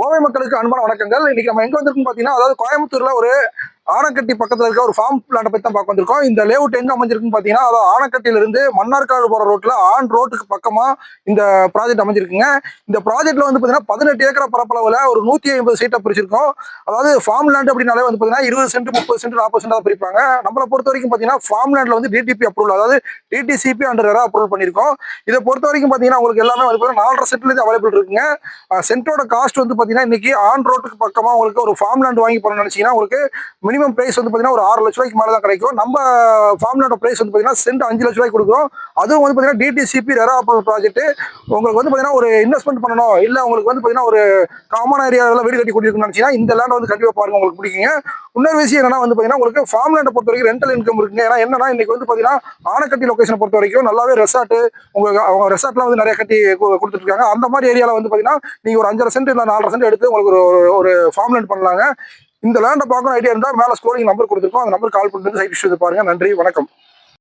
கோவை மக்களுக்கு அன்பான வணக்கங்கள். இன்னைக்கு நம்ம எங்க வந்திருக்கோம் பாத்தீங்கன்னா, அதாவது கோயம்புத்தூர்ல ஒரு ஆனக்கட்டி பக்கத்துல இருக்க ஒரு ஃபார்ம் பிளான்ட் பத்தி தான் பார்க்க வந்திருக்கோம். இந்த லேஅவுட் எங்க அமைஞ்சிருக்குன்னு பாத்தீங்கன்னா, அதாவது ஆனக்கட்டியில இருந்து மன்னார்காடு போற ரோட்ல ரோட்டுக்கு பக்கமா இந்த ப்ராஜெக்ட் அமைஞ்சிருக்குங்க. இந்த ப்ராஜெக்ட்ல வந்து பாத்தீங்கன்னா 18 ஏக்கர் பரப்பளவுல ஒரு 150 சீட்டை பிரிச்சிருக்கோம். அதாவது ஃபார்ம் லேண்ட் அப்படின்னாலே வந்து பாத்தீங்கன்னா 20 சென்ட் 30 சென்ட் 40 சென்ட் தான் பிரிப்பாங்க. நம்மளை பொறுத்த வரைக்கும் பாத்தீங்கன்னா ஃபார்ம் லேண்ட்ல வந்து டிடிபி அப்ரூவல், அதாவது டிடிசிபி அண்டர் ரெரா அப்ரூவல் பண்ணிருக்கோம். இதை பொறுத்த வரைக்கும் பாத்தீங்கன்னா உங்களுக்கு எல்லாமே வந்து 4.5 சென்ட்ல இருந்து அவைலபிள் இருக்குங்க. சென்ட்டோட காஸ்ட் வந்து பாத்தீங்கன்னா இன்னைக்கு ரோட்டுக்கு பக்கமா உங்களுக்கு ஒரு ஃபார்ம் லேண்ட் வாங்கி போறோம்னு நினைச்சீங்கன்னா உங்களுக்கு மினிமம் பிரைஸ் வந்து பாத்தீங்கன்னா ஒரு 6 லட்ச ரூபாய்க்கு மேல தான் கிடைக்கும். நம்ம ஃபார்ம் லேண்ட் பிரைஸ் வந்து பாத்தீங்கன்னா சென்ட் 5 லட்ச ரூபாய்க்கு கொடுக்குறோம். அதுவும் வந்து பாத்தீங்கன்னா டிடிசிபி ரெரா அப்ரூவல் ப்ராஜெக்ட். உங்களுக்கு வந்து பாத்தீங்கன்னா ஒரு இன்வெஸ்ட்மெண்ட் பண்ணணும், இல்ல உங்களுக்கு வந்து பாத்தீங்கன்னா ஒரு காமன் ஏரியாவில் வீடு கட்டி கொண்டிருக்கணும்னு நினைச்சீங்கன்னா இந்த லேண்ட் வந்து கண்டிப்பா பாருங்க, உங்களுக்கு பிடிக்குங்க. இன்னொரு விஷயம் என்னன்னா வந்து பாத்தீங்கன்னா உங்களுக்கு ஃபார்ம் லேண்டை பொறுத்த வரைக்கும் ரெண்டல் இன்கம் இருக்குங்க. ஏன்னா என்னன்னா இன்னைக்கு வந்து பாத்தீங்கன்னா ஆனக்கட்டி லொகேஷனை பொறுத்த வரைக்கும் நல்லாவே ரெசார்ட், அவங்க ரெசார்ட்லாம் வந்து நிறைய கட்டி கொடுத்துட்டு இருக்காங்க. அந்த மாதிரி ஏரியால வந்து பாத்தீங்கன்னா நீங்க ஒரு 5.5 சென்ட் இல்ல 4.5 சென்ட் எடுத்து உங்களுக்கு ஒரு ஃபார்ம் லேண்ட் பண்ணலாங்க. இந்த லேண்டை பார்க்கணும் ஐடியா இருந்தா மேல ஸ்கோரிங் நம்பர் கொடுத்துருக்கோம், அந்த நம்பர் கால் பண்ணிட்டு சைட் இஷ்யூ பாருங்க. நன்றி, வணக்கம்.